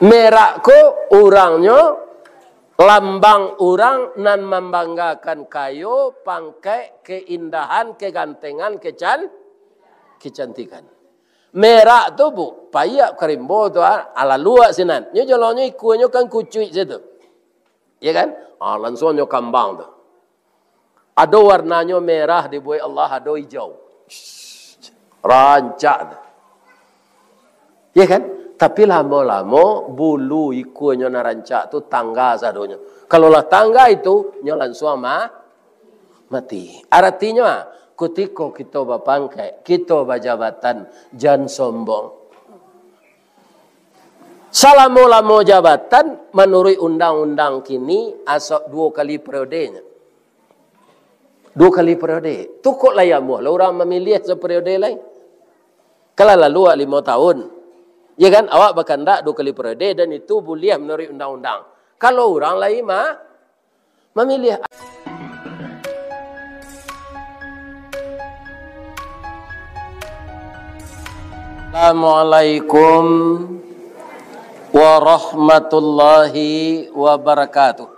Merak ko orangnya lambang orang nan membanggakan kayo pangkai keindahan, kegantengan, kecantikan. Merak tu bu, payak karimbo tu ala luak sinan. Nyo jalannya ikuannya kan kucuit situ. Ya kan? Langsung nyo kambang tu. Ada warnanya merah dibuat Allah, ada hijau. Rancak tu. Ya kan? Tapi lama-lama bulu ikuannya narancak tu tangga sadonya. Kalau lah tangga itu nyo langsung mati. Artinya ketika kita bapangkai, kita berjabatan, jangan sombong. Selama-lama jabatan menurut undang-undang kini asal 2 kali periodenya. 2 kali periode. Tu kok layamu lah orang memilih seperiode lain. Kalau lalu 5 tahun. Ya kan, awak bahkan tak 2 kali periode dan itu boleh menurut undang-undang. Kalau orang lain memilih. Assalamualaikum warahmatullahi wabarakatuh.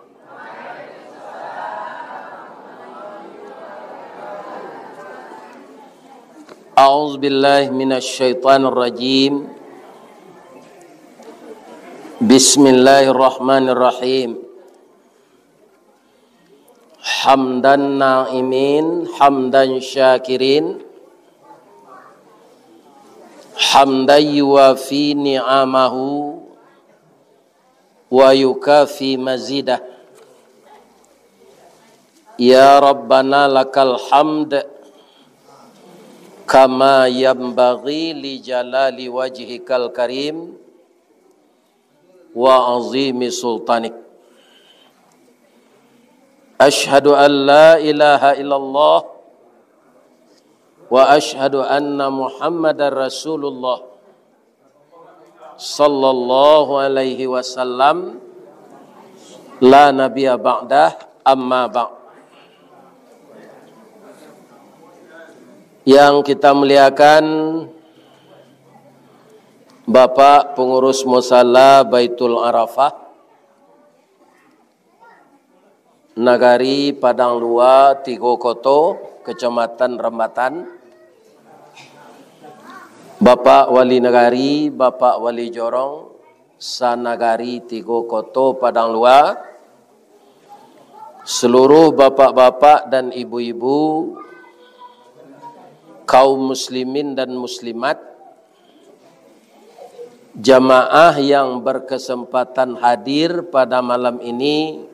A'udzu billahi minasy syaithanir rajim. Bismillahirrahmanirrahim. Hamdan na'imin, hamdan syakirin, hamdan yuwafi ni'amahu wa yukafi mazidah. Ya Rabbana lakal hamd kama yanbaghi li jalali wajhikal karim wa azimi sultanik. Ashhadu an la ilaha illallah wa ashhadu anna Muhammadar Rasulullah sallallahu alaihi wasallam la nabiyya ba'dah amma ba'd. Yang kita muliakan Bapak Pengurus Musala Baitul Arafah Nagari Padang Lua, Tigo Koto, Kecamatan Rembatan, Bapak Wali Nagari, Bapak Wali Jorong, Sanagari Tigo Koto, Padang Lua, seluruh bapak-bapak dan ibu-ibu, kaum muslimin dan muslimat, jamaah yang berkesempatan hadir pada malam ini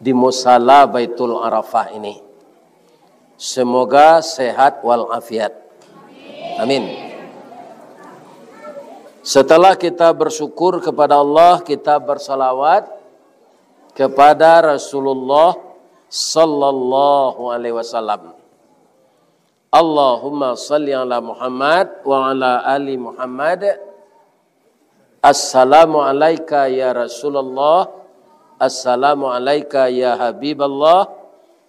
di Musala Baitul Arafah ini. Semoga sehat walafiat. Amin. Setelah kita bersyukur kepada Allah, kita bersalawat kepada Rasulullah sallallahu alaihi wasallam. Allahumma salli ala Muhammad wa ala ali Muhammad. Assalamu alayka ya Rasulullah. Assalamu alayka ya Habiballah.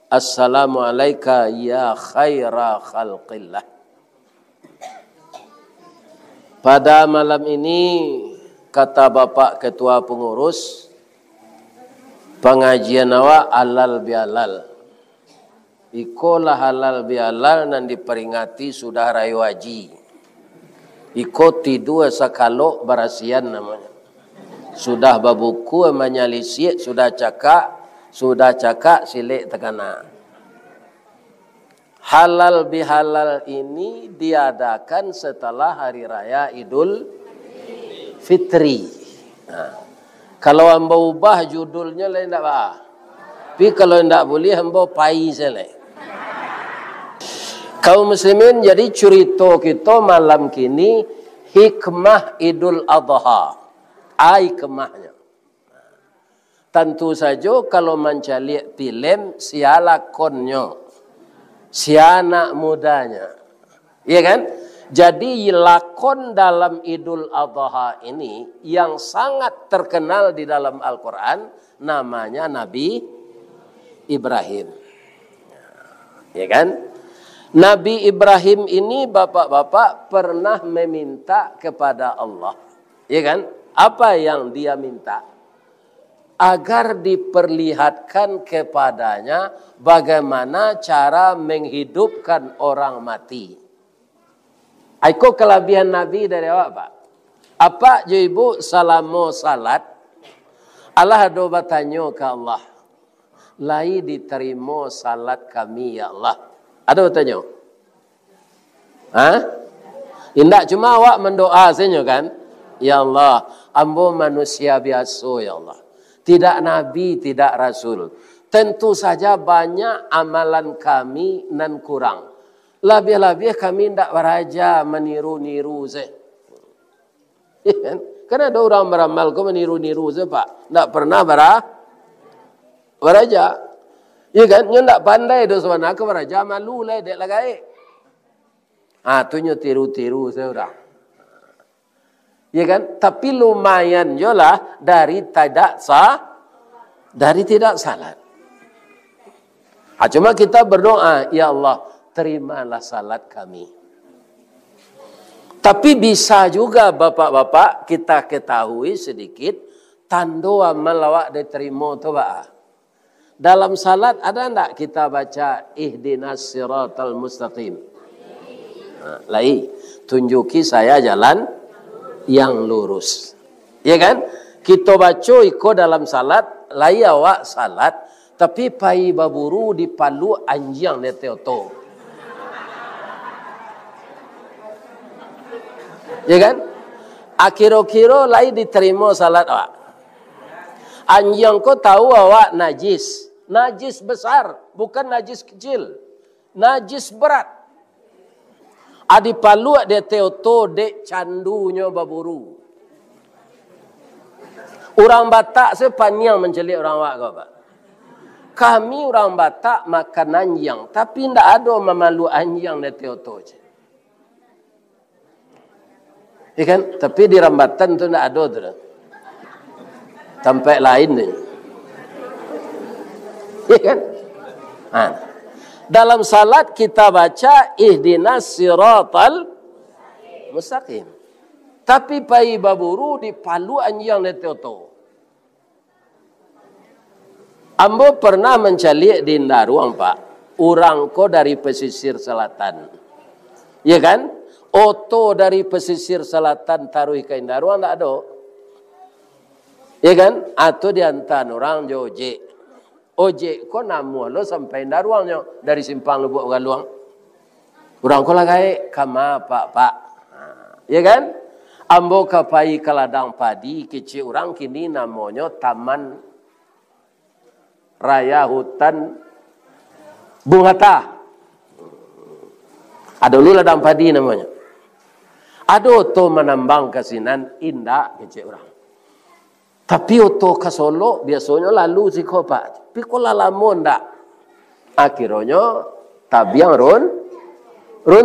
Assalamu alayka ya khaira khalqillah. Pada malam ini, kata Bapak Ketua Pengurus, pengajian awak halal bihalal. Ikolah halal bihalal nan diperingati sudah rayu haji. Iko tidu sakalo barasian namanya. Sudah babuku menyalisik, sudah cakak silik tekana. Halal bihalal ini diadakan setelah hari raya Idul Fitri. Nah, kalau hamba ubah judulnya lain tak apa. Tapi kalau tidak boleh hamba pai selai. Kaum muslimin, jadi cerita kita malam kini hikmah Idul Adha. Hikmahnya. Tentu saja kalau mencari film siala konyo, si anak mudanya. Iya kan? Jadi lakon dalam Idul Adha ini yang sangat terkenal di dalam Al-Quran namanya Nabi Ibrahim. Ya kan? Nabi Ibrahim ini bapak-bapak pernah meminta kepada Allah. Ya kan? Apa yang dia minta? Agar diperlihatkan kepadanya bagaimana cara menghidupkan orang mati. Itu kelebihan Nabi dari awak, Pak. Apa je ibu salamo salat? Allah do bertanya ke Allah. Lai diterima salat kami ya Allah. Ada bertanya? Indak cuma awak mendoa saja kan? Ya Allah, ambo manusia biasa ya Allah. Tidak nabi, tidak rasul. Tentu saja banyak amalan kami nan kurang. Lebih-lebih kami tidak beraja meniru-niru saya. Karena ada orang beramal kau meniru-niru saya Pak. Tidak pernah beraja. Ya kan? Nyo tidak pandai do sebenarnya ke beraja malu lah dek lagai. Tu nyo tiru-tiru saya orang. Ya kan? Tapi lumayan jolah dari tidak salat. Cuma kita berdoa, ya Allah, terimalah salat kami. Tapi bisa juga bapak-bapak kita ketahui sedikit tanda amal diterima tu ba. Dalam salat ada enggak kita baca ihdinas siratal mustaqim? Tunjuki saya jalan yang lurus. Ya kan? Kita baca iko dalam salat, lai awak salat, tapi pai baburu di palu anjing neteoto. Ya kan? Akhir-akhir lai diterima salat awak. Anjing ko tahu awak najis. Najis besar, bukan najis kecil. Najis berat. Adi palu dia teoto dek candunya baburu. Orang Batak sepanjang mencelik orang Wak kau Pak. Kami orang Batak makan anjing, tapi ndak ada memalu anjing dia teoto je. Ya kan? Tapi di Rambatan tu ndak ada tu. Tempat lain ni. Ya kan? Dalam salat kita baca ihdinas siratal mustaqim. Tapi pai baburu di palu anjing neteoto. Ambo pernah mencalik di Ndaruang Pak. Orang ko dari pesisir selatan. Ya kan? Oto dari pesisir selatan taruh ke Ndaruang tak ada. Ya kan? Atau diantar orang Joje. Ojek ko namu lo sampai Ndaruangnya dari simpang Lubuk Galuang. Orang ko lagai kama pak. Ya kan? Ambo kapai ke ladang padi kecil orang kini namanya Taman Raya Hutan Bung Hatta. Ada dulu ladang padi namanya. Ada to menambang kasinan indah kecil orang. Tapi oto ke Solo biasanya lalu si ko Pak. Tapi ko lalamun ndak. Akhirnya tabiang run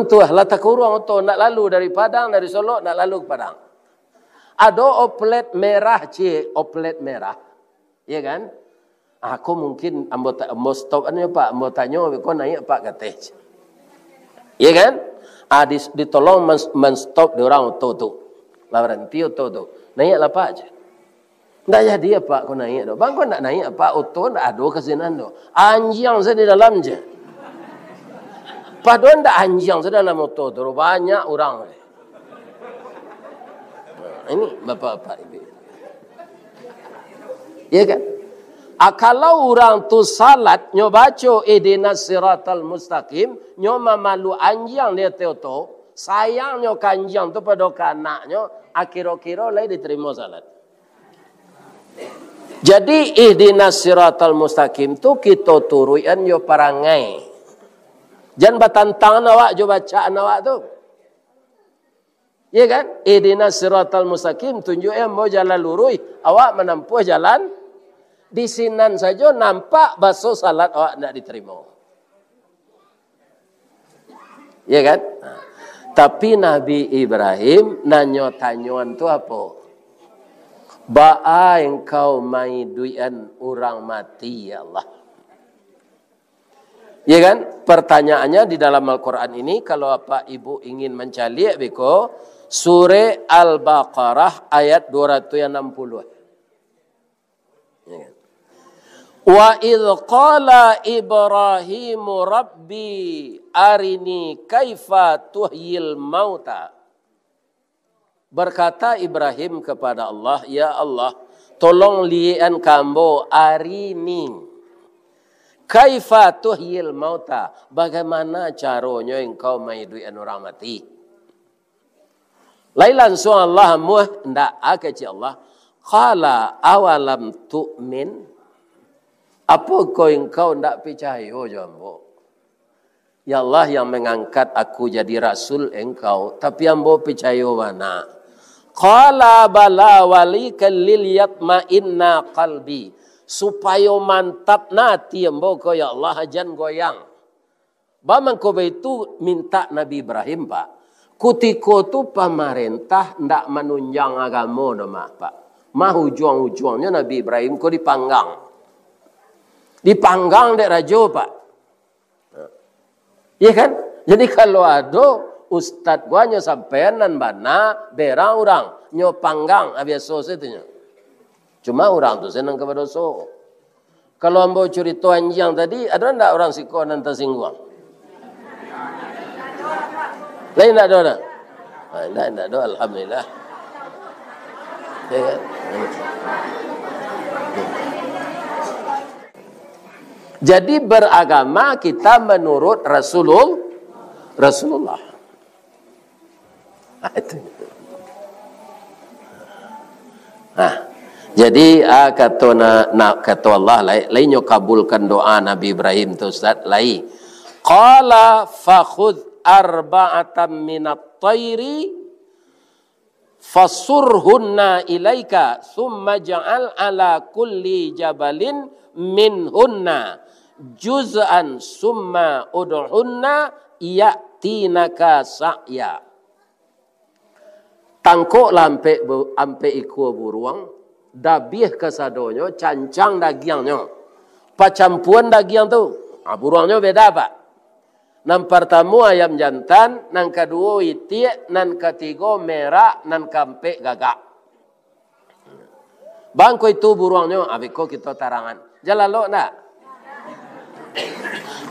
tu lah tak kurang oto nak lalu dari Padang dari Solo nak lalu ke Padang. Ada oplet merah oplet merah. Ya kan? Aku mungkin ambo stop anu Pak, ambo tanya ko naik Pak kateh. Ya kan? Ditolong men-stop di orang oto tu. Lah berhenti oto tu. Naiklah Pak je. Ndak jadi Pak ko naik do. Bang ko nak naik Pak oto ndak ada kesinan do. Anjing saya di dalam je. Padahal ndak anjing saya dalam oto tu banyak orang. Ini bapak-bapak ibu. Ya kan? Kalau orang tu salat nyo baca ihdinas siratal mustaqim nyo mamalu anjing dia teoto sayang nyo kanjing tu pada kanaknyo akhir-akhir lai diterima salat. Jadi ihdinas siratal mustaqim tu kita turuan yo parangai. Jangan batantang awak jo bacaan awak tu. Ya kan? Ihdinas siratal mustaqim tunjuk mau jalan lurus, awak menempuh jalan di sinan saja nampak baso salat awak tidak diterima. Ya kan? Tapi Nabi Ibrahim tanyaan tu apa? Ba'a engkau mai duian orang mati ya Allah. Ya kan? Pertanyaannya di dalam Al-Quran ini kalau apa ibu ingin mencalik beko Surah Al-Baqarah ayat 260. Wa idh qala Ibrahimu rabbi arini kaifa tuhyil mauta. Berkata Ibrahim kepada Allah, ya Allah, tolong lian kambo arini kaifa tuhyil mauta. Bagaimana caranya engkau menghidupi orang mati? Lai langsung Allah muh ndak akaci Allah. Qala awalam tu'min. Apa engkau tidak percaya jambo? Ya Allah yang mengangkat aku jadi rasul engkau, tapi ambo percaya mana? Qala bala walikal lil yatma'inna qalbi. Supaya mantap nati ambo ko ya Allah ajan goyang. Bamang ko itu minta Nabi Ibrahim Pak. Kutiko tu pemerintah ndak menunjang agama nama Pak. Mah ujung-ujungnya Nabi Ibrahim ko dipanggang. Dipanggang dek rajo Pak. Iya kan? Jadi kalau ada ustad gua nyo sampean nan bana bera orang nyo panggang biasa itu. Cuma orang tu senang kepada so. Kalau ambo cerita anjing tadi ada ndak orang siko nan tersinggung? Lain ndak ada. Ndak ada alhamdulillah. Ya kan? Jadi beragama kita menurut Rasulullah. Jadi kata Allah lainnya kabulkan doa Nabi Ibrahim tu Ustaz lai. Qala fakhudh arba'atan minat tayri fasurhunna ilaika thumma ja'al ala kulli jabalin minhunna juz'an summa ud'unna ya'tinaka sa'ya. Tangkok ampe iku buruang dabih kesadonyo cancang dagingnya pacampuan daging tu buruangnya beda Pak. Nan pertama ayam jantan, nan kedua itik, nan ketiga merah, nan keempat gagak. Bangko itu buruangnya abiko kita tarangan. Jalan lo nak?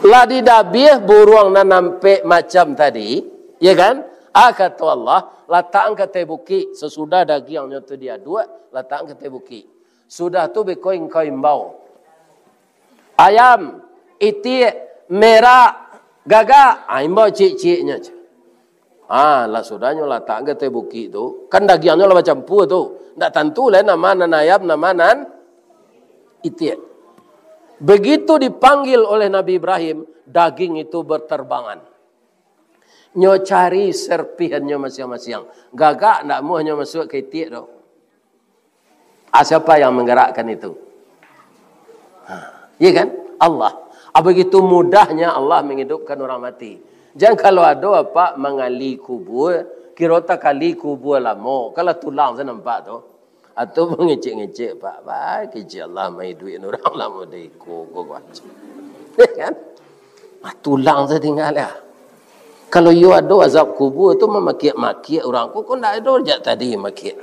Lah di dabih buruang nan nampak macam tadi, ya kan? Kata Allah, letakkan ke tebuki sesudah dagingnya tu dia dua, letakkan ke tebuki. Sudah tu beko engkau imbau. Ayam, itik, merah, gagak, imbau cik-ciknya. Lah sudahnya letakkan ke tebuki tu, kan dagingnya lah macam pu tu. Tak tentu lah nama nan ayam, nama nan itik. Begitu dipanggil oleh Nabi Ibrahim, daging itu berterbangan. Nyo cari serpihannya masing-masing. Gagak nak mau hanya masuk ke itik tu. Siapa yang menggerakkan itu? Ya kan? Allah. Begitu mudahnya Allah menghidupkan orang mati. Jangan kalau ada apa mengali kubur, kira tak kali kubur lama. Kalau tulang saya nampak tu. Atau mengecek-ngecek Pak. Baik kecil Allah mai duit orang lama deh kok. Kan? Tulang saya tinggal ya. Kalau you ada azab kubur tu memakiak-makiak orang. Kok ndak ada jak tadi makiak.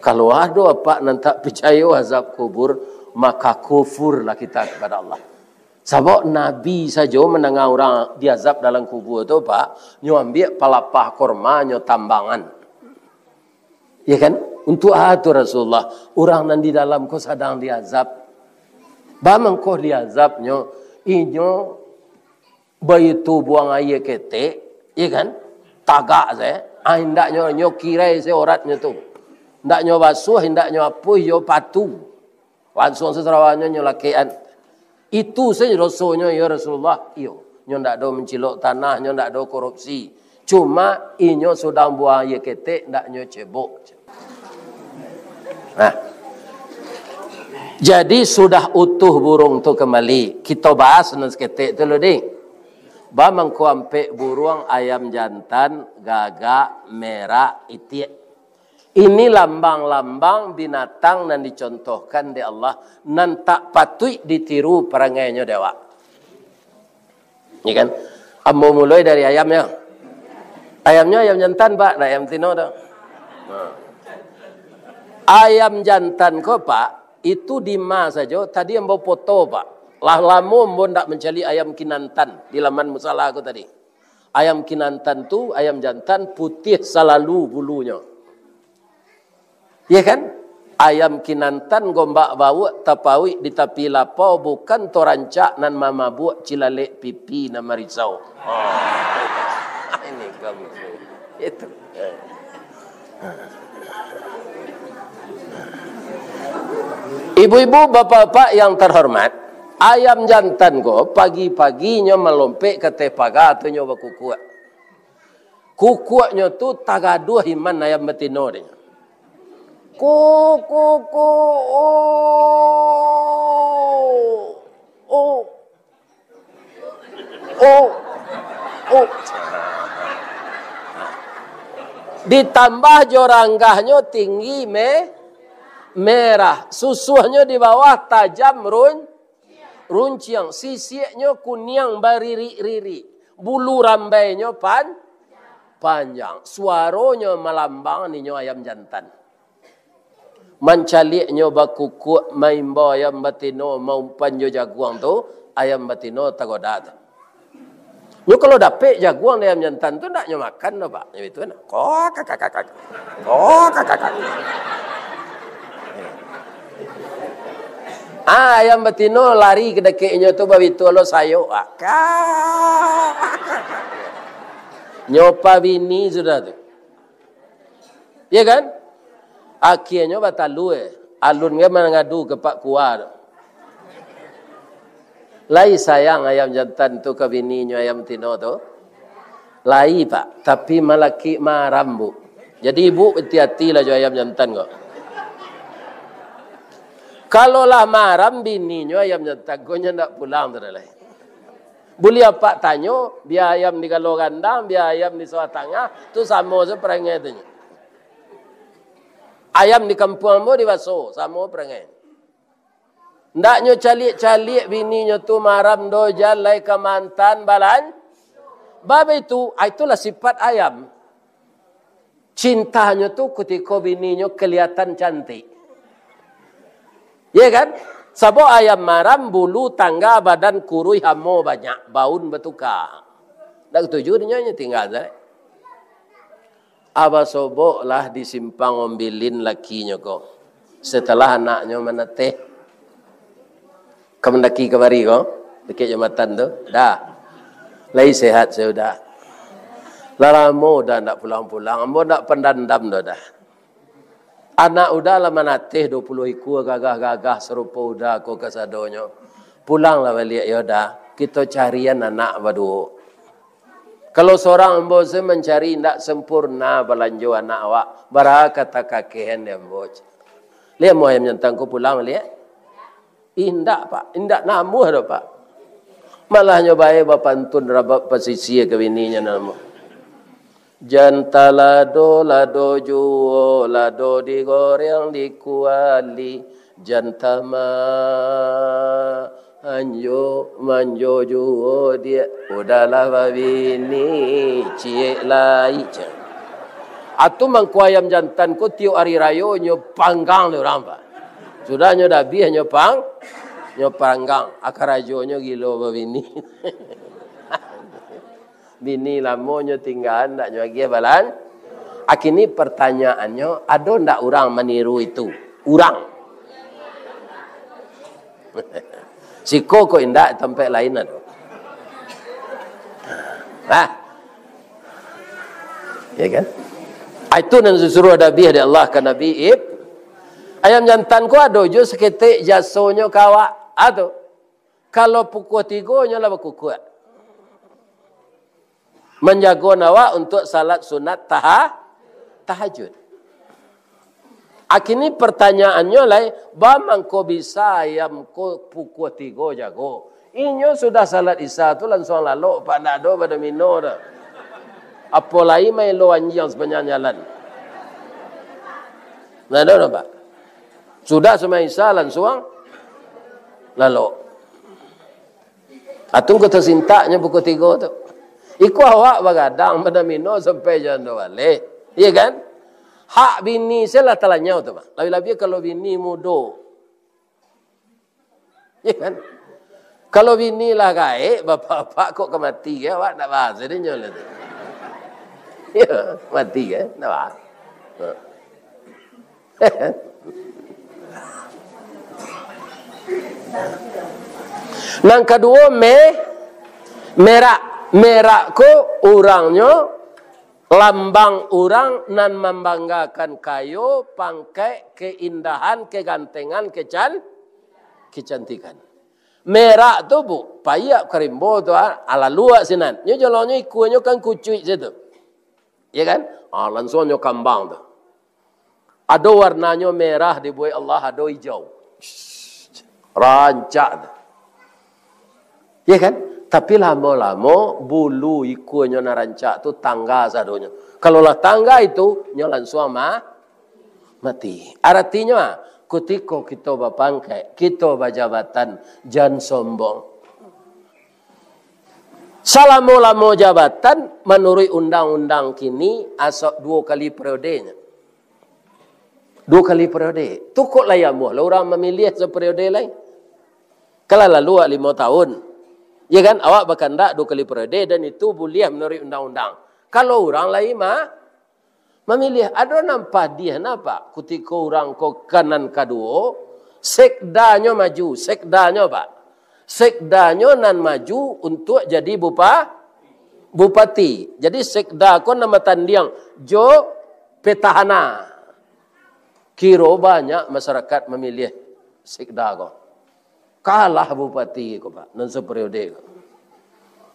Kalau ada apa nan tak percaya azab kubur, maka kufurlah kita kepada Allah. Sebab Nabi saja mendengar orang diazab dalam kubur tu Pak, nyo ambil pelapah korma, nyo tambangan. Ya kan? Untuk itu Rasulullah, orang nan di dalam kau sedang diazab. Bamang kau diazabnya, inyo bayi tu buang air ketek, ya kan? Tagak saya, hendaknya nyo kirai seoratnya tu. Hendaknya basuh, hendaknya apa, yo patu. Langsung seserawanya nyo lakian. Itu saja rasulnya ya Rasulullah. Iyo, nyo ndak ada mencilok tanah, nyo ndak ada korupsi. Cuma inyo sudah buang air ketek, ndaknya cebok. Jadi sudah utuh burung tu kembali. Kita bahas nan seketik tu deh. Bamang ku ampe burung ayam jantan, gagak, merah, itik. Ini lambang-lambang binatang nan dicontohkan di Allah nan tak patut ditiru perangainya dewa. Ini kan? Ambo mulai dari ayamnya. Ayamnya ayam jantan, Pak, nah, ayam tino dah. Ayam jantan ko, Pak, itu di mas saja. Tadi yang bawa foto, Pak. Lah lama mbon ndak mencari ayam kinantan di laman musalah aku tadi. Ayam kinantan tu ayam jantan putih selalu bulunya. Ya kan? Ayam kinantan gombak bau tapawi di tapi lapau bukan torancak nan mama buat cilalek pipi nama risau. Ini kamu. Itu. Ibu-ibu, bapak-bapak yang terhormat, ayam jantan ko pagi-paginya melompek ke tepaga atau nyoba kukuak. Kukuaknya tu tagaduh iman ayam betino dia. Kuku ditambah joranggahnya tinggi merah, susuhnya di bawah tajam runcing, sisiknya kuning bariri-riri, bulu rambainya panjang, suaranya melambang ninyo ayam jantan. Mancaliknya bakukuk maimba ayam batino mau panjo jaguang tu ayam batino tagodat. Nyo kalau dapet jaguang ayam jantan tu ndak nyo makan no, Pak. Nyo itu nak. Kakak. Ayam batino lari ke dekeknya tu babitu lo sayo. Nyopa bini sudah tu. Ya kan? Akhirnya batalu alun ke mengadu ke Pak Kuar. Lai sayang ayam jantan tu ke bininya ayam tino tu. Lai, Pak, tapi malaki maram, Bu. Jadi ibu hati-hati lah jo ayam jantan kok. Kalau lah maram bininya ayam jantan kok ndak pulang tu dah. Boleh apa tanyo, biar ayam di kalau gandang, biar ayam di sawah tengah, tu sama seperangai tu. Ayam di kampung mo di baso, sama perangai. Ndaknya calik-calik bininya tu maram dojal lai ke mantan balan. Bab itulah sifat ayam. Cintanya tu ketika bininya kelihatan cantik. Ya kan? Sebab ayam maram bulu tangga badan kurui hamo banyak, baun betukar. Dak tujuh dia tinggal dah. Aba sobok lah disimpang ombilin lakinya kok. Setelah anaknya meneteh. Kemendaki kemari kok. Dekat jambatan tu. Dah. Lai sehat sudah. Laramu dah nak pulang-pulang. Ambo nak pendandam dah. Anak udah lah menateh 20 ekor gagah-gagah serupa udah kok kesadonyo. Pulanglah balik ya dah. Kita carian anak badu. Kalau seorang ambo mencari tidak sempurna belanjo anak awak, baraka tak kakehan dia ambo. Lihat mau ayam jantan ku pulang lihat. Indak, Pak, indak namuh dah, Pak. Malah nyobai bapantun rabak posisi ke bininya nama. Janta lado juo, lado digoreng dikuali, janta manjo juo dia udahlah babini cie lai. Atu mangku ayam jantan ko tiup hari raya nyo panggang le orang, Pak. Sudah nyo dah biah nyo panggang akar ajo nyo gilo babini. Bini lamo nyo tinggal ndak nyo lagi balan. Akini pertanyaannya, ada ndak orang meniru itu? Urang. Si kok indak tempat lain ada. Ya kan? Itu yang disuruh Nabi dari Allah ke Nabi Ib. Ayam jantan ko ada je seketik jasonyo kawak. Ado. Kalau pukul 3 nya lah berkukuat. Menjaga nawa untuk salat sunat tahajud. Akini pertanyaannya lai, bamang ko bisa ayam ko pukul 3 jago. Inyo sudah salat isya tu langsung lalu pak nak do pada mino dah. Apa lagi main lo anjing sebenarnya jalan. Nah dah Pak. Sudah semua isya langsung lalu. Atung ko tersintanya pukul 3 tu. Iku awak begadang pada mino sampai jangan balik. Iya kan? Hak bini saya lah talanya tu, Pak. Lebih-lebih kalau bini mudo. Iya kan? Kalau bini lah gaik, bapak-bapak kok kemati ya, awak nak bahas dia nyol tu. Ya, mati kan? Nak bahas. Nang kedua merak ko orangnya lambang orang nan membanggakan kayo pangkai keindahan kegantengan kecantikan. Merak tu bu payak karimbo tu ala luak sinan. Nyo jalannya ikuannya kan kucuit situ. Ya kan? Langsung nyo kambang tu. Ada warnanya merah dibuat Allah, ada hijau. Rancak tu. Ya kan? Tapi lama-lama bulu ikuannya narancak tu tangga sadonya. Kalau lah tangga itu nyo langsung mati. Artinya ketika kita berpangkat, kita berjabatan, jangan sombong. Selama-lama jabatan, menurut undang-undang kini, asal 2 kali periodenya. 2 kali periode. Tu kok layamu. Lah orang memilih seperiode lain. Kalau lalu 5 tahun. Ya kan? Awak berkandak 2 kali periode dan itu boleh menurut undang-undang. Kalau orang lain memilih, ada nampak dia nampak ketika orang ke kanan kedua, sekdanya maju, sekdanya Pak. Sekdanya nan maju untuk jadi bupati. Jadi sekda ko nama tandiang jo petahana. Kiro banyak masyarakat memilih sekda ko. Kalah bupati ko Pak, nan seperiode ko.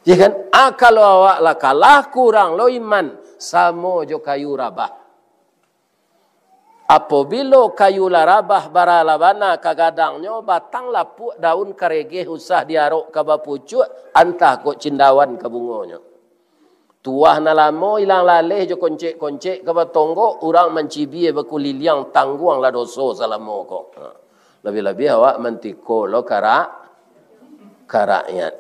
Ya kan? Kalau awak lah kalah kurang lo iman sama jo kayu rabah. Apabila kayu larabah baralabana kagadangnya batang lapuk daun karege usah diarok ke bapucuk antah kok cindawan ke bungonya. Tuah na lamo ilang laleh jo koncek-koncek ke batonggo orang mencibi bekuliliang tangguang la doso salamo ko. Lebih-lebih awak mentiko lo karakyat.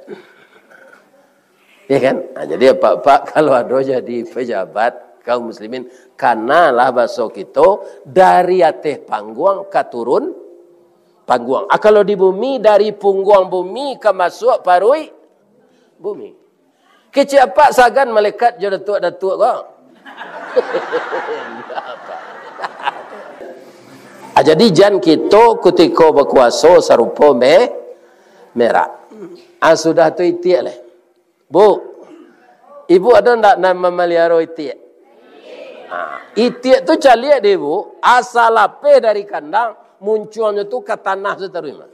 Ya kan? Jadi Pak kalau ada jadi pejabat kaum muslimin kanalah bahasa kita dari atas pangguang ke turun pangguang. Kalau di bumi dari pungguang bumi ke masuk parui bumi. Kecil apa sagan malaikat jo datuk kau. Jadi jan kita ketika berkuasa serupa merah. Sudah tu itiak lah. Bu, ibu ada tak nama memelihara itiak? Itiak tu caliak dia bu, asal ape dari kandang, munculnya tu ke tanah seterima.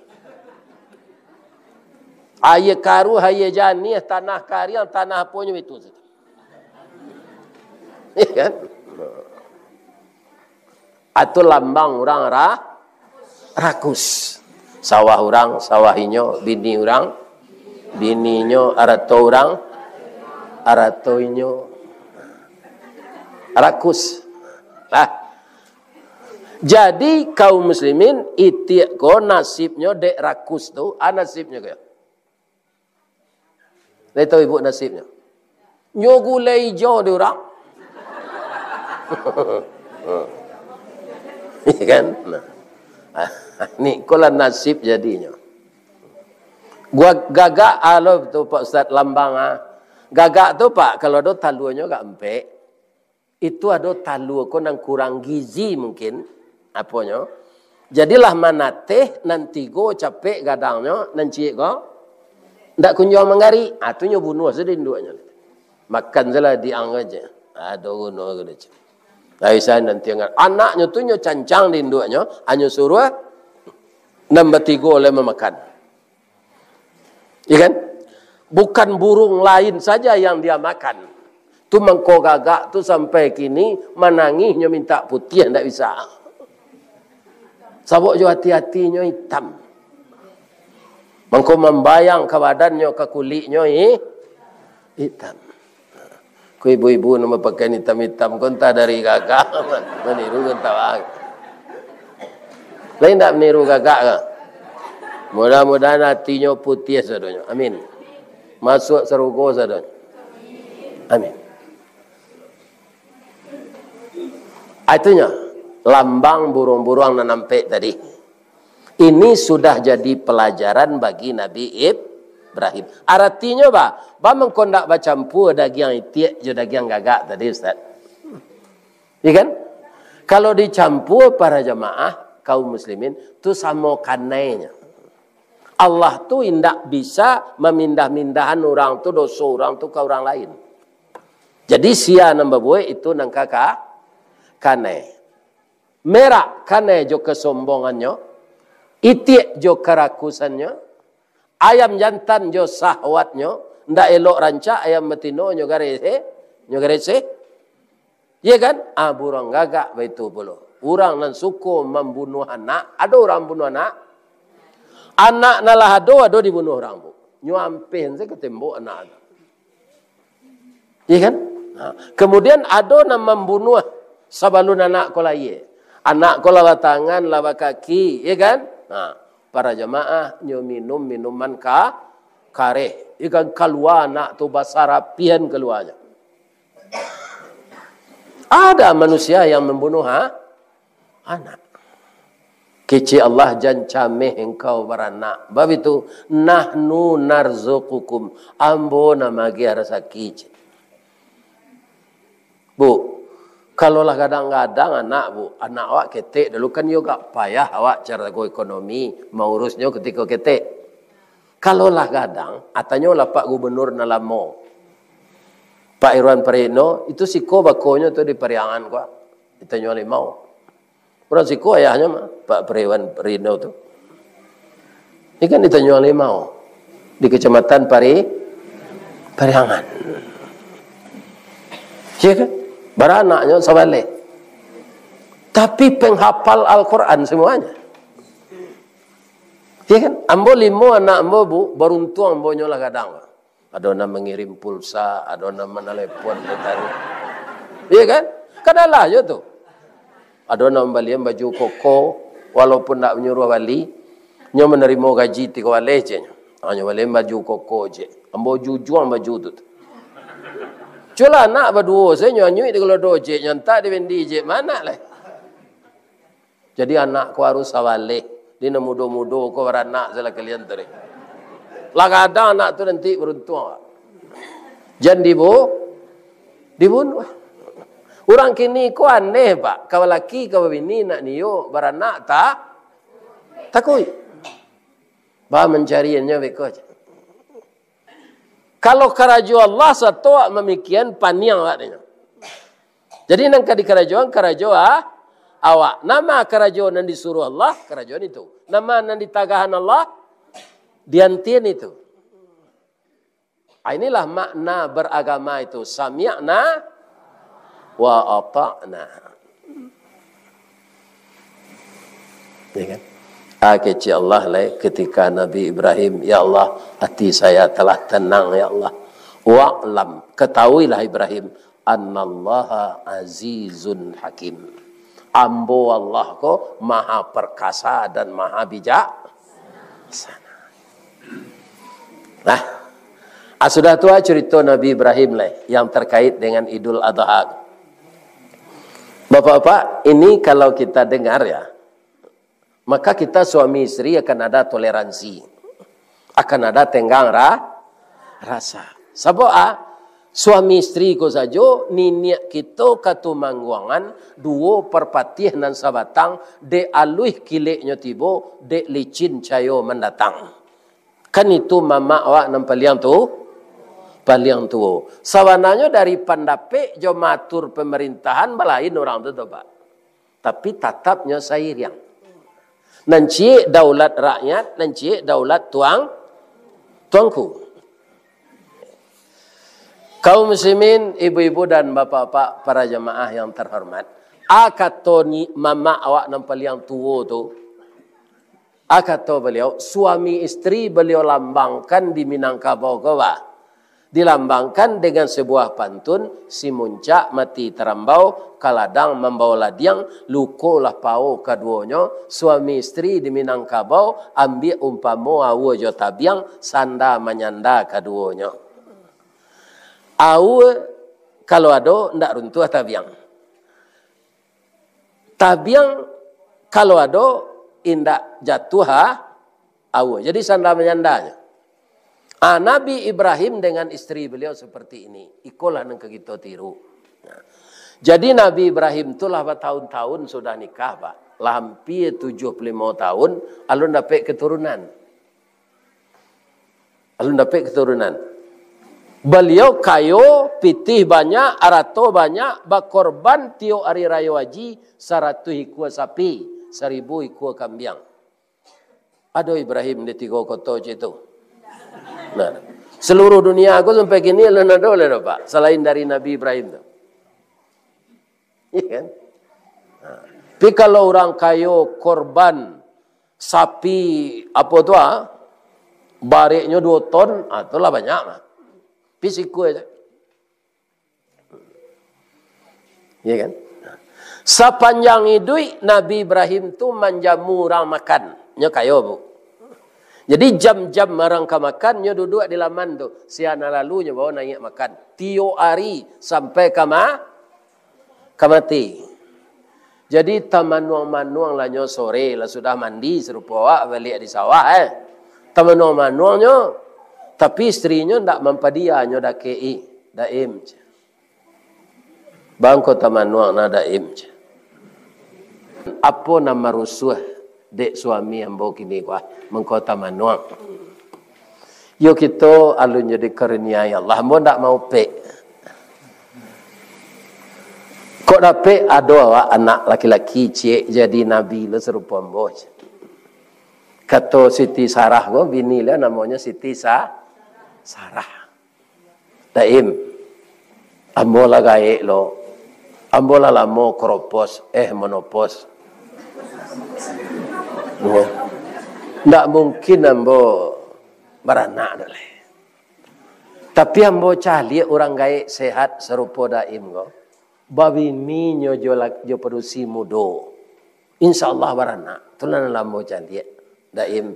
Ayah karu, ayah jani, tanah kariang, tanah apanya itu. Ya kan? Itu lambang orang rakus. Sawah orang, sawahinya, bini orang. Bininya arato orang, aratoinyo rakus. Jadi kaum muslimin itiak ko nasibnya dek rakus tu, nasibnya kaya. Dia tahu ibu nasibnya. Nyogulai hijau dia orang. Iya kan? Ni kola nasib jadinya. Gua gagak alo tu Pak Ustaz lambang Gagak tu Pak kalau ada taluannya gak empek. Itu ada talu ko nang kurang gizi mungkin apanya. Jadilah manateh nanti go capek gadangnya nanti go ndak kunjung menggari. Tu nyo bunuh sedin duanya. Makan salah diang aja. Ada bunuh gitu. Lai saya nanti anaknya tu nyo cancang din duanya, anyo suruh nambah 3 oleh memakan. Ya kan? Bukan burung lain saja yang dia makan. Tu mengko gagak tu sampai kini menangisnya minta putih tidak bisa. Sabuk jo hati-hatinya hitam. Mengko membayang ke badannya ke kulitnya hitam. Ku ibu-ibu nama pakai hitam-hitam konta dari gagak meniru konta. Lain tak meniru gagak ke? Mudah-mudahan hatinya putih sadonya. Amin. Masuk surga sadonya. Amin. Artinya, lambang burung-burung nanampe tadi. Ini sudah jadi pelajaran bagi Nabi Ibrahim. Artinya, ba mengkondak bacampur daging itiak je daging gagak tadi, Ustaz. Ya kan? Kalau dicampur para jamaah kaum muslimin tu sama kanainya. Allah tu indak bisa memindah-mindahan orang tu dosa orang tu ke orang lain. Jadi sia nambah buai itu nang kakak kanai. Merah kanai jo kesombongannya, itik jo kerakusannya, ayam jantan jo sahwatnya, ndak elok rancak ayam betino nyo garese. Ya kan? Burang gagak begitu pula. Orang nan suku membunuh anak, ada orang bunuh anak. Anak nalah ado dibunuh orang bu. Nyuampen saya ke tembok anak. Ya kan? Kemudian ada yang membunuh sabalun anak ko laye. Anak ko lawa tangan, lawa kaki, ya kan? Para jamaah nyo minum minuman kareh. Ikan keluar anak tu basarapian keluarnya. Ada manusia yang membunuh anak. Kece Allah jan cameh engkau beranak. Bab itu nahnu narzuqukum. Ambo nama gia rasa kece. Bu, kalaulah kadang-kadang anak awak ketek dulu kan juga payah awak cara ekonomi mengurusnya ketika ketek. Kalaulah kadang atanya lah Pak Gubernur nalamo. Pak Irwan Parino itu siko bakonya tu di Periangan gua. Ditanya oleh mau. Orang siko ayahnya mah Pak Irwan Parino tu. Ini kan ditanya oleh mau di Kecamatan Periangan. Ya kan? Beranaknya sabale. Tapi penghafal Al-Quran semuanya. Ya kan? Ambo limo anak ambo bu beruntung ambo nyolah kadang. Ada yang mengirim pulsa, ada yang menelepon tadi. Iya kan? Kadalah je tu. Ada yang belian baju koko, walaupun tak menyuruh bali, nyo menerima gaji 3 wale je. Nyo belian baju koko je. Ambo jujuan baju tu. Cula anak berdua, saya nyuai di kalau doje, nyantak di bendi je, mana lah. Jadi anak ku harus awale, dia mudo-mudo ku beranak salah kalian tadi. Lah kadang anak tu nanti beruntung. Jangan dibunuh. Orang kini ku aneh pak. Kau laki kau bini nak niyo beranak takui. Bah mencariannya beko aja. Kalau karajo Allah satu memikian paniang katanya. Jadi nang kadi karajo awak. Nama karajo nan disuruh Allah karajoan itu. Nama nan ditagahan Allah diantian itu. Inilah makna beragama itu. Sami'na wa ata'na. Ya kan? Keci Allah lah ketika Nabi Ibrahim, ya Allah, hati saya telah tenang ya Allah. Wa'lam, ketahuilah Ibrahim, annallaha azizun hakim. Ambo Allah ko maha perkasa dan maha bijak. Nah, sudah tua cerita Nabi Ibrahim lah yang terkait dengan Idul Adha. Bapak-bapak, ini kalau kita dengar ya, maka kita suami istri akan ada toleransi, akan ada tenggang rasa. Sebab suami istri ko saja niniak kita katumangguangan dua perpatih nan sabatang de aluih kileknya tibo de licin cayo mendatang. Kan itu mama awak nam paliang tu. Sawananya dari pandapek jo matur pemerintahan balain orang tu Pak. Tapi tatapnya sairiang. Nanci daulat rakyat, nanci daulat tuangku. Kaum muslimin, ibu-ibu dan bapak-bapak, para jamaah yang terhormat. Akatoni mama awak nam paliang tuo tu. Akato beliau, suami istri beliau lambangkan di Minangkabau Gowa. Dilambangkan dengan sebuah pantun, si muncak mati terambau, kaladang membawa ladiang, lukolah pau keduanya, suami istri di Minangkabau, ambil umpamo awu jo tabiang, sanda menyanda keduanya. Awu kalau ada ndak runtuh tabiang. Tabiang kalau ada indak jatuh awu. Jadi sanda menyandanya. Nabi Ibrahim dengan istri beliau seperti ini. Ikulah nang kita tiru. Nah. Jadi Nabi Ibrahim itulah bertahun-tahun sudah nikah, Pak. Hampir 75 tahun, alun dapat keturunan. Beliau kayo, pitih banyak, arato banyak, bakorban tio ari raya waji, 100 ikua sapi, 1000 ikua kambiang. Aduh Ibrahim di 3 kota itu. Nah, seluruh dunia aku sampai kini alun ada oleh Pak, selain dari Nabi Ibrahim tu. Iya kan? Nah. Tapi kalau orang kayo korban sapi apa tu bariknya 2 ton, itulah banyak mah. Pisiku aja. Iya kan? Sepanjang hidup Nabi Ibrahim tu menjamu orang makan. Nya kayo bu. Jadi jam-jam orang ke makan, nya duduk di laman tu. Siana lalu nya bawa naik makan. Tio hari sampai mati. Jadi tamanuang-manuang lah nyo sore lah sudah mandi serupa awak balik di sawah Tamanuang-manuang nyo. Tapi istrinya ndak mempadia nyo dak kei, daim. Bangko tamanuang na daim. Apa nama rusuh dek suami ambo kini kuah mengkota manuang. Yo kita alun jadi karunia ya Allah, ambo ndak mau pe. Kok dapat ada awak anak laki-laki cik jadi nabi le serupa ambo. Kata Siti Sarah go bini lah namanya Siti Sarah. Daim. Ambo la gae lo. Ambo la lamo kropos monopos. No. Ndak mungkin ambo beranak dole. Tapi ambo cari orang gae sehat serupa daim go. Babi minyo jo produksi mudo. Insyaallah beranak. Tulan lamo cari daim.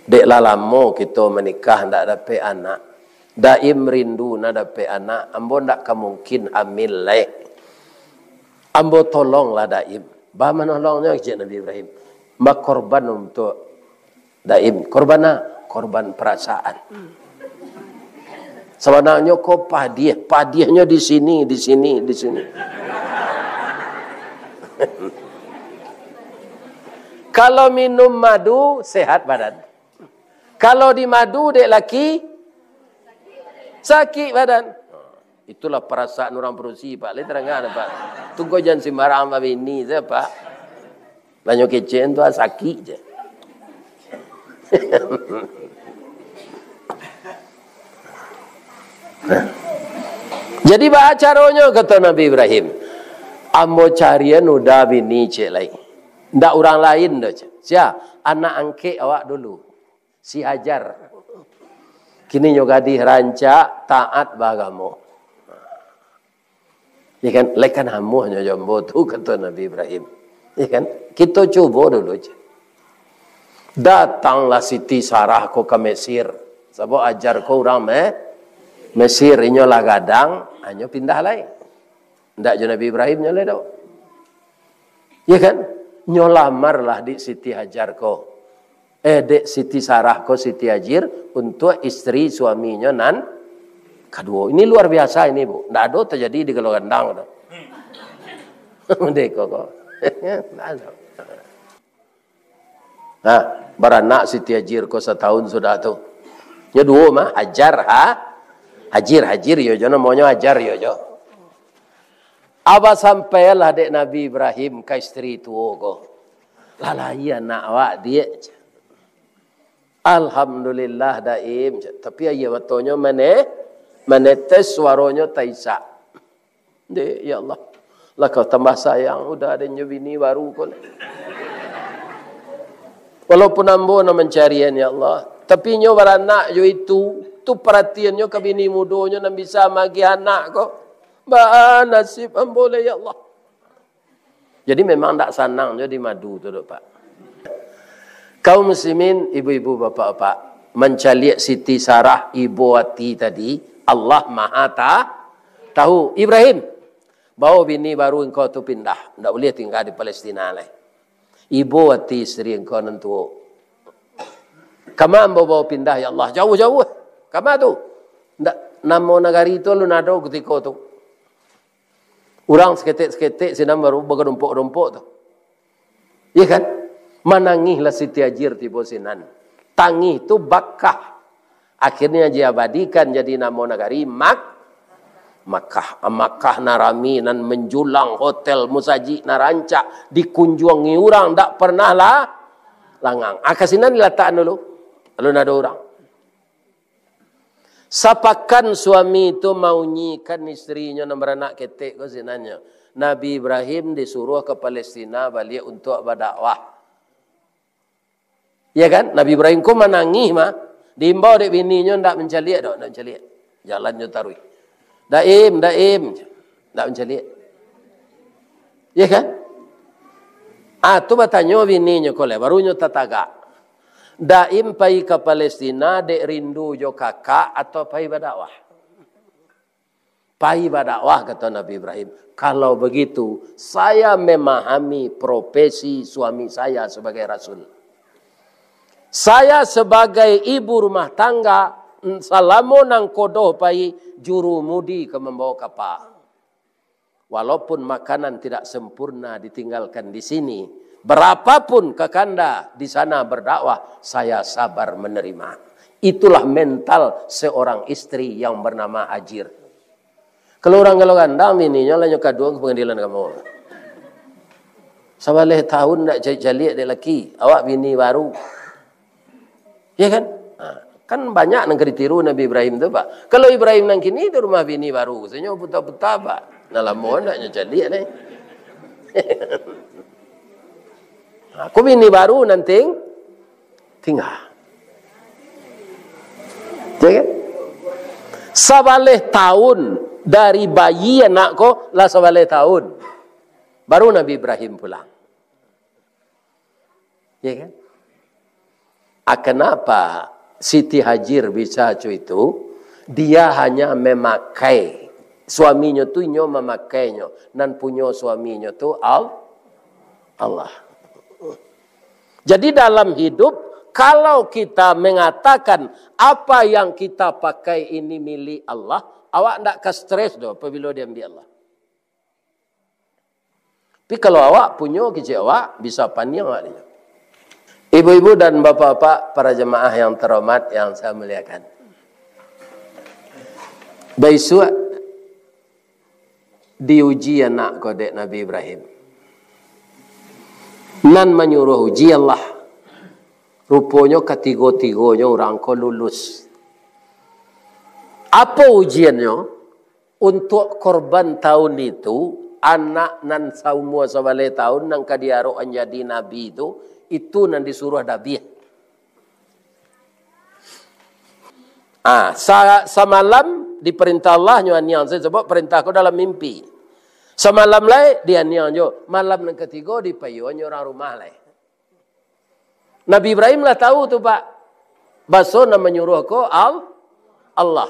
Dek lalamo kita menikah ndak dapat anak. Daim rindu nak dapat anak. Ambo ndak kemungkin hamil lek. Ambo tolonglah daim. Bah menolongnya je Nabi Ibrahim. Mbak korban untuk daim. Korban perasaan. Sebenarnya kau padiahnya di sini. Kalau minum madu sehat badan. Kalau di madu dek laki sakit badan. Itulah perasaan orang produksi Pak. Lihat terangkan Pak. Tunggu jangan sembarang Pak bini saya Pak. Banyak kecen tu sakit je. Jadi bah caranya kata Nabi Ibrahim. Ambo carian udah bini cek lain. Ndak orang lain dah cek. Sia anak angke awak dulu. Si Hajar. Kini juga dirancak taat bagamo. Ya kan, lekan hamuhnya jombo tu kata Nabi Ibrahim. Ya kan, kita coba dulu je. Datanglah Siti Sarah ko ke Mesir. Sebab ajar ko orang Mesir inyo lah gadang, hanya pindah lain. Ndak je Nabi Ibrahim nyole do. Ya kan, nyo lamarlah di Siti Hajar ko. Dek Siti Sarah ko Siti Hajar untuk istri suaminya nan kedua. Ini luar biasa ini bu. Ndak ada terjadi di Kalau Gandang. Dek kok. Nah, beranak Siti Hajar ko setahun sudah tu. Ya dua mah Hajar Hajir yo jono maunya Hajar yo jo. Aba sampailah dek Nabi Ibrahim ke istri tuo ko. Lalai anak awak dia. Alhamdulillah daim. Tapi ayah matonya menetes suaranya taisa. Dek ya Allah. Lah kau tambah sayang udah ada bini baru kon. Walaupun ambo na mencarian ya Allah. Tapi nyo beranak yo itu perhatiannya ke bini mudonya nan bisa magi anak kok. Ba nasib ambo ya Allah. Jadi memang tak senang je di madu tu Pak. Kaum muslimin, ibu-ibu, bapak-bapak, mencari Siti Sarah ibu hati tadi, Allah Maha tahu Ibrahim, bawa bini baru engkau tu pindah, tidak boleh tinggal di Palestina lah. Ibu hati isteri engkau nentu. Kama bawa pindah ya Allah, jauh-jauh. Kama tu, ndak namo negari itu lu nado ketika tu. Orang seketik-seketik senam baru bergerumpuk-gerumpuk tu. Iya kan? Menangihlah Siti Hajar tiba sinan. Tangih tu Bakkah. Akhirnya dia abadikan jadi nama negari Makkah. Makkah narami nan menjulang hotel musaji narancak dikunjungi orang tak pernah lah langang. Akasinan diletakkan dulu. Lalu ada orang. Sapakan suami itu mau nyikan istrinya dan beranak ketek ko sinanya. Nabi Ibrahim disuruh ke Palestina balik untuk berdakwah. Ya kan? Nabi Ibrahim ko menangis mah. Diimbau dek bininya ndak mencaliak dak, ndak mencaliak. Jalannya tarui. Daim. Ndak mencaliak. Ya kan? Tu bertanya bininya ko le barunya tatagak. Daim pai ke Palestina dek rindu jo kakak atau pai berdakwah? Pai berdakwah kata Nabi Ibrahim. Kalau begitu saya memahami profesi suami saya sebagai rasul. Saya sebagai ibu rumah tangga salamo nang kodoh pai juru mudi ke membawa kapal. Walaupun makanan tidak sempurna ditinggalkan di sini, berapapun kekanda di sana berdakwah, saya sabar menerima. Itulah mental seorang istri yang bernama Hajar. Kalau orang gandang bininya lanjut kedua ke pengadilan kamu. Sabaleh tahun nak jaliak dia laki, awak bini baru. Ya kan? Kan banyak yang ditiru Nabi Ibrahim tu Pak. Kalau Ibrahim nang kini tu rumah bini baru, sebenarnya buta-buta Pak. Nah lama nak jaliak ni. Aku bini baru nanti tinggal. Ya kan? Sabaleh tahun dari bayi anak ko lah sabaleh tahun. Baru Nabi Ibrahim pulang. Ya kan? Kenapa Siti Hajar bisa itu? Dia hanya memakai suaminya tu nyo memakainya dan punya suaminya tu Allah. Jadi dalam hidup kalau kita mengatakan apa yang kita pakai ini milik Allah, awak ndak ke stres doh apabila dia ambil Allah. Tapi kalau awak punya kecil awak bisa pandang awak dia. Ibu-ibu dan bapak-bapak, para jemaah yang terhormat yang saya muliakan. Besok diuji anak kodek Nabi Ibrahim. Nan menyuruh uji Allah. Rupanya ketiga-tiganya orang ko lulus. Apa ujiannya? Untuk korban tahun itu, anak nan semua sebalai tahun nang kadiaroan jadi Nabi itu nan disuruh Nabi. Semalam diperintah Allah nyo saya sebut perintah ko dalam mimpi. Semalam lai dia nyo malam yang ketiga dipayu orang rumah lai. Nabi Ibrahim lah tahu tu Pak. Baso nak menyuruh ko Allah.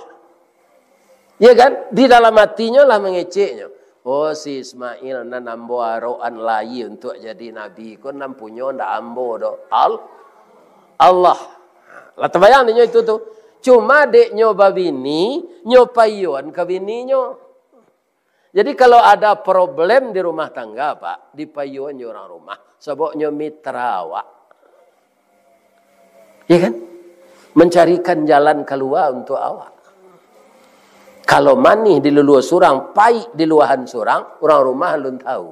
Ya kan? Di dalam hatinya lah mengeceknya. Oh si Ismail nan ambo aroan lai untuk jadi nabi. Kon nan punyo ndak ambo do Allah. Lah terbayang dia itu tu. Cuma dek nyoba bini, nyopayuan ke bininya. Jadi kalau ada problem di rumah tangga Pak, dipayuan orang rumah. Sebabnya mitra awak. Ya kan? Mencarikan jalan keluar untuk awak. Kalau manih di luar surang, pahit di luahan surang, orang rumah belum tahu.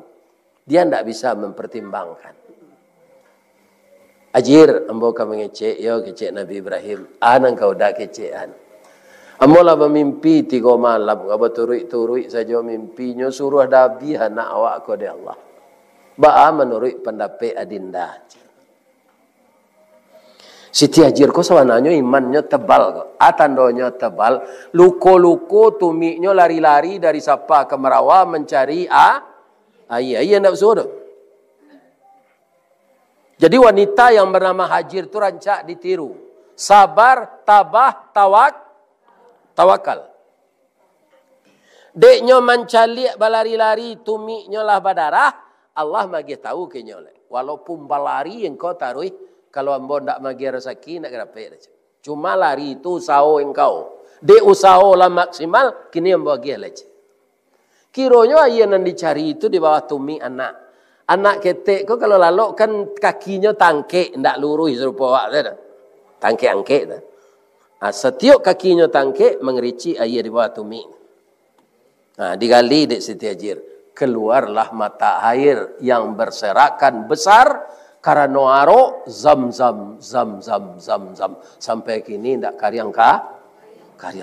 Dia tidak bisa mempertimbangkan. Hajar, ambo ka mengecek, yo kecek Nabi Ibrahim. Anang kau dah kecekan. Ambo lah bermimpi 3 malam, kau turui saja mimpinya suruh Nabi anak awak ko de Allah. Ba'a menurut pendapat adinda. Siti Hajar ko sawananya imannya tebal kok. Tandonya tebal. Luko-luko tumiknya lari-lari dari Sapa ke Merawa mencari ayah nak suruh. Jadi wanita yang bernama Hajar itu rancak ditiru. Sabar, tabah, tawakal. Deknya mancalik balari-lari tumiknya lah badarah, Allah magi tahu kenyo le. Walaupun balari engkau taruh, kalau ambo ndak magi rezeki nak grape. Cuma lari itu usaha engkau. Dek usaha lah maksimal, kini ambo bagi leci. Kironya ayah yang dicari itu di bawah tumik anak. Anak ketek kau kalau lalu kan kakinya tangke, ndak lurus serupa awak dah. Tangke angke dah. Setiap kakinya tangke mengerici ayah di bawah tumik. Digali dek Siti Hajir, keluarlah mata air yang berserakan besar karena aro zam sampai kini ndak karyang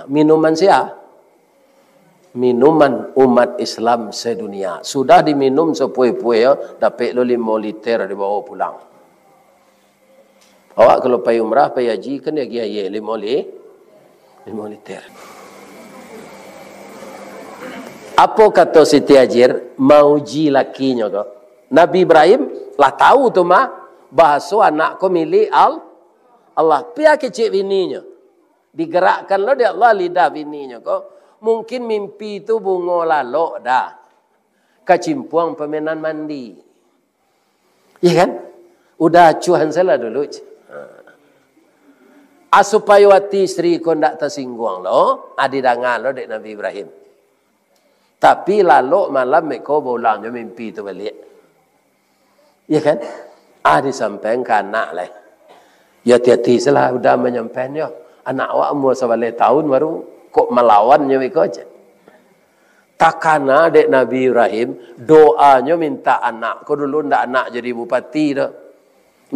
minuman siapa? Minuman umat Islam sedunia sudah diminum sepoi-poi ya, dapat lo 5 liter dibawa pulang. Awak kalau pergi umrah pergi haji kan dia gaya 5 liter. Apa kata Siti Hajir? Mauji lakinya kau. Nabi Ibrahim lah tahu tu mah bahasa anak kau milik Allah. Pia kecil bininya. Digerakkan lo dia Allah lidah bininya kau. Mungkin mimpi itu bunga lalok dah. Kacimpuang pemenan mandi. Iya kan? Udah acuhan salah dulu. Supaya wati istri kau ndak tersinggung lo. Adidangan lo dek Nabi Ibrahim. Tapi lalu malam mereka bolangnya mimpi itu balik. Ya kan? Disampaikan ke anak lah. Ya hati-hati salah udah menyampaikannya. Anak awak umur 11 tahun baru kok melawannya mereka aja. Takana dek Nabi Ibrahim doanya minta anak. Kau dulu ndak anak jadi bupati dah.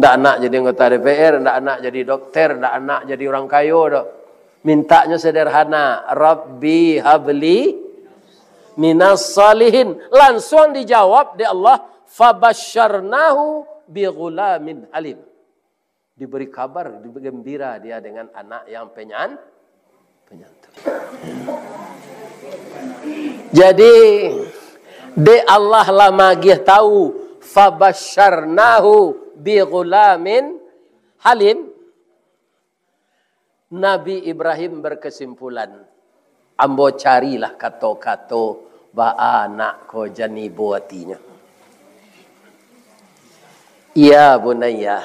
Ndak anak jadi anggota DPR, ndak anak jadi dokter, ndak anak jadi orang kaya dah. Mintanya sederhana. Rabbi habli minas salihin. Langsung dijawab di Allah, fabasyarnahu bi ghulamin halim. Diberi kabar, diberi gembira dia dengan anak yang penyantun. Jadi de Allah lah magih tahu fabasyarnahu bi ghulamin halim. Nabi Ibrahim berkesimpulan, ambo carilah kato-kato ba anak ko jani buatinya. Ya bunayya,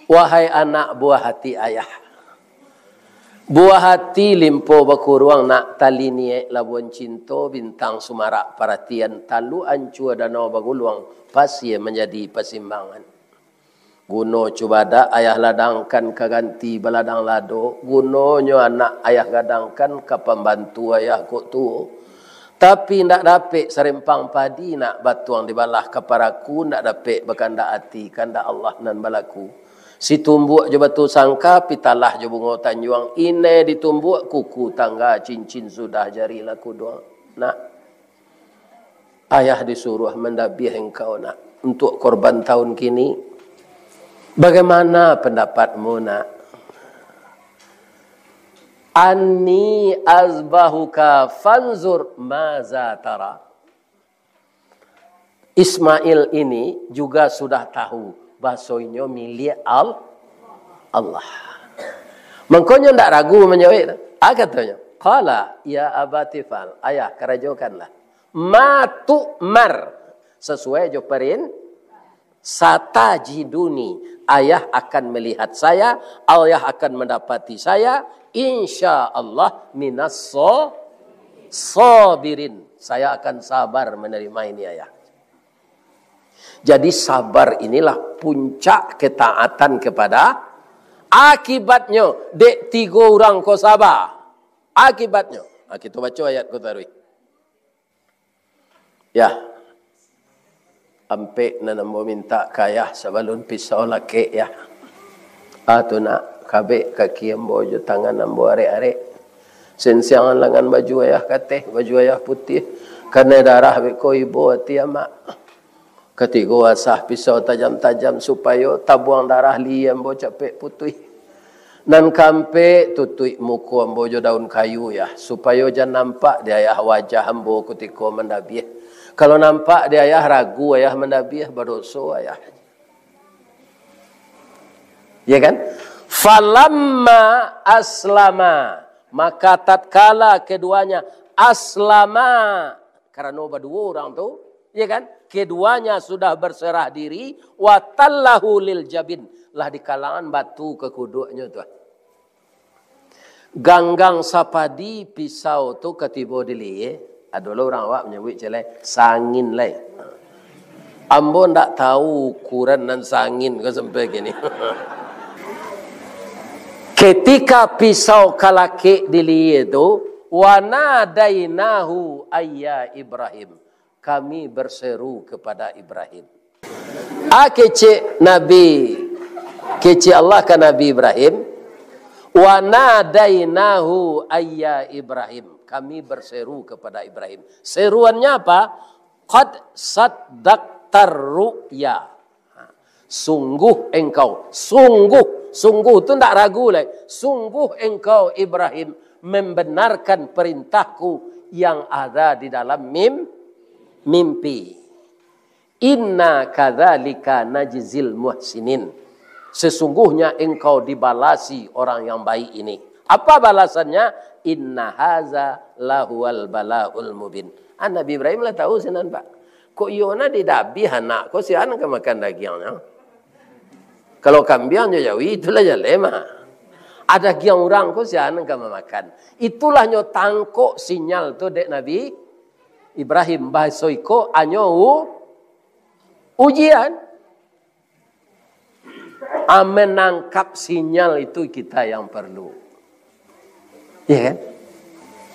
wahai anak buah hati ayah. Buah hati limpo bakuruang nak talinie labuan cinto bintang sumarak perhatian talu ancu danau baguluang pasti menjadi persimbangan. Guno cubada ayah ladangkan kaganti baladang lado. Gunonyo anak ayah gadangkan ke pembantu ayah kok tu. Tapi ndak dapat serempang padi nak batuang dibalah keparaku, ndak dapat berkanda hati kanda Allah nan balaku. Si tumbuk je batu sangka pitalah je bunga tanjuang. Ine ditumbuk kuku tangga cincin sudah jari laku doang. Nak ayah disuruh mendabiah engkau nak untuk korban tahun kini. Bagaimana pendapatmu nak? Anni azbahuka fanzur maza tara. Ismail ini juga sudah tahu bahasanya milik Allah. Mengkonya ndak ragu menjawab. Katanya, qala ya abati fal. Ayah kerajokanlah. Ma tu'mar. Sesuai jawaban satajiduni. Ayah akan melihat saya, ayah akan mendapati saya, insya Allah minas sabirin. Saya akan sabar menerima ini ayah. Jadi sabar inilah puncak ketaatan kepada akibatnya. Dek 3 orang kau sabar. Akibatnya. Kita baca ayat kau taruh. Ya. Ampe nanambo minta kaya sebalun pisau laki ya. Tu nak kabe kaki ambo jo tangan ambo are-are. Sensiangan lengan baju ayah kateh, baju ayah putih. Karena darah beko ibu hati amak. Ketika wasah pisau tajam-tajam supaya tabuang darah li ambo capek putih. Nan kampe tutui muku ambo jo daun kayu ya. Supaya jangan nampak dia ayah wajah ambo ketika mendabiah. Kalau nampak dia ayah ragu, ayah mendabiah berdosa ayah. Ya kan? Falamma aslama. Maka tatkala keduanya aslama, karena berdua orang tu, ya kan? Keduanya sudah berserah diri, wa tallahu lil jabin, lah di kalangan batu ke kuduknya tu. Ganggang sapadi pisau tu ketibo dili, adalah orang awak menyebut celai sangin lai. Ambo ndak tahu ukuran dan sangin ke sampai gini. Ketika pisau kalake dili itu, wa nadainahu ayya Ibrahim. Kami berseru kepada Ibrahim. Kece Nabi, kece Allah ke Nabi Ibrahim. Wa nadainahu ayya Ibrahim. Kami berseru kepada Ibrahim. Seruannya apa? Qad saddaqtar ru'ya. Sungguh engkau, sungguh itu tidak ragu lagi. Sungguh engkau Ibrahim membenarkan perintahku yang ada di dalam mimpi. Inna kadzalika najzil muhsinin. Sesungguhnya engkau dibalasi orang yang baik ini. Apa balasannya? Inna haza lahuwal balaul mubin. Nabi Ibrahim lah tahu sinan Pak. Kok iona didabi anak, kok si anak makan dagingnya? Kalau kambing jawi itulah jalema. Ada daging orang kok si anak makan. Itulah nyo tangkok sinyal tu dek Nabi Ibrahim bahasoiko anyo ujian. Menangkap sinyal itu kita yang perlu. Ya kan?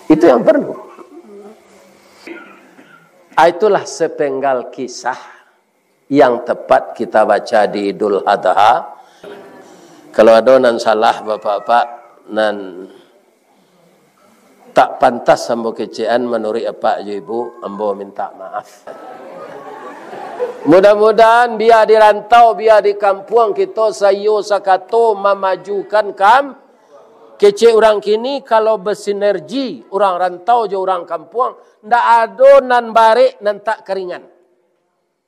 Itu yang perlu. Itulah sepenggal kisah yang tepat kita baca di Idul Adha. Kalau ada nan salah bapak-bapak nan tak pantas ambo kecean menurut apa ibu, ambo minta maaf. Mudah-mudahan biar di rantau, biar di kampung kita sayo sakato memajukan kece orang kini kalau bersinergi orang rantau je orang kampung, ndak ada nan barik nan tak keringan.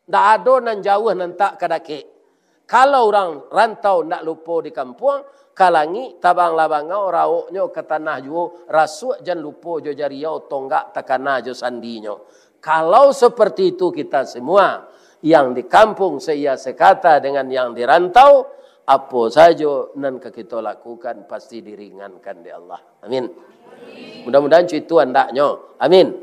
Ndak ada nan jauh nan tak kadake. Kalau orang rantau ndak lupa di kampung, kalangi tabang labangau rauknya ke tanah juo, rasuk jan lupa jo jariau tonggak takana jo sandinyo. Kalau seperti itu kita semua, yang di kampung saya sekata dengan yang di rantau, apa saja nan kita lakukan pasti diringankan di Allah. Amin. Mudah-mudahan itu hendaknya. Amin.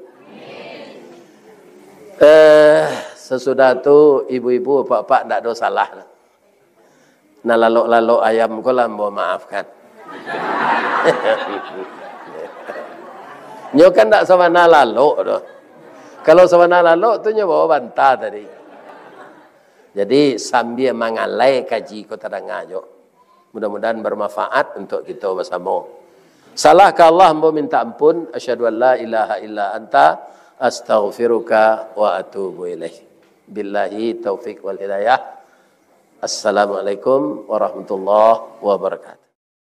Sesudah tu ibu-ibu bapak tak ada salah. Nah lalu ayam ko lah mau maafkan. Nyo kan tak sama lalu doh. Kalau sama lalu tu nyo bawa bantah tadi. Jadi sambil mengalai kaji kota dengajo. Mudah-mudahan bermanfaat untuk kita bersama. Salah ke Allah mau minta ampun. Asyhadu an la ilaha illa anta astaghfiruka wa atubu ilaih. Billahi taufiq wal hidayah. Assalamualaikum warahmatullahi wabarakatuh.